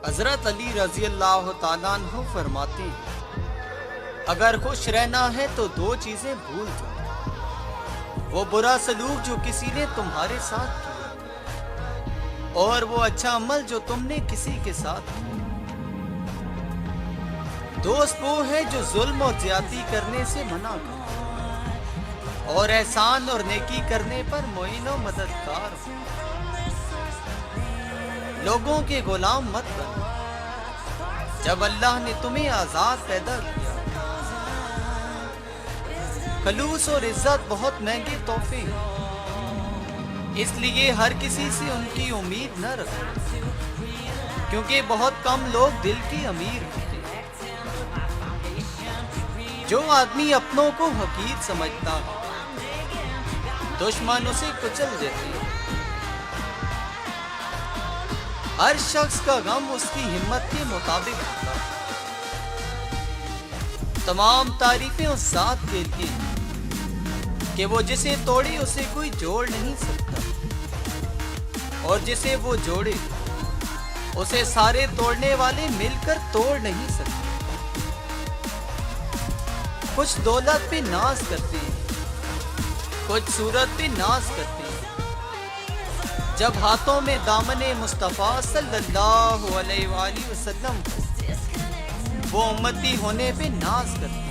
حضرت علی رضی اللہ تعالیٰ عنہ فرماتے ہیں اگر خوش رہنا ہے تو دو چیزیں بھول جاؤ، وہ برا سلوک جو کسی نے تمہارے ساتھ کیا اور وہ اچھا عمل جو تم نے کسی کے ساتھ کیا۔ دوست وہ ہے جو ظلم اور زیادتی کرنے سے منع کرے اور احسان اور نیکی کرنے پر معین و مددگار ہو۔ لوگوں کے غلام مت بنو، جب اللہ نے تمہیں آزاد پیدا کیا۔ خلوص اور عزت بہت مہنگے تحفے ہیں، اس لیے ہر کسی سے ان کی امید نہ رکھو، کیونکہ بہت کم لوگ دل کے امیر ہوتے ہیں۔ جو آدمی اپنوں کو حقیر سمجھتا ہے، دشمن اسے کچل دیتے ہیں۔ ہر شخص کا غم اس کی ہمت کے مطابق ہوتا ہے۔ تمام تعریفیں اس ذات کے لیے کہ وہ جسے توڑے اسے کوئی جوڑ نہیں سکتا، اور جسے وہ جوڑے اسے سارے توڑنے والے مل کر توڑ نہیں سکتے۔ کچھ دولت پہ ناز کرتے ہیں، کچھ صورت پہ ناز کرتے ہیں، جب ہاتھوں میں دامن مصطفیٰ صلی اللہ علیہ وآلہ وسلم ہو، وہ امتی ہونے پہ ناز کرتے ہیں۔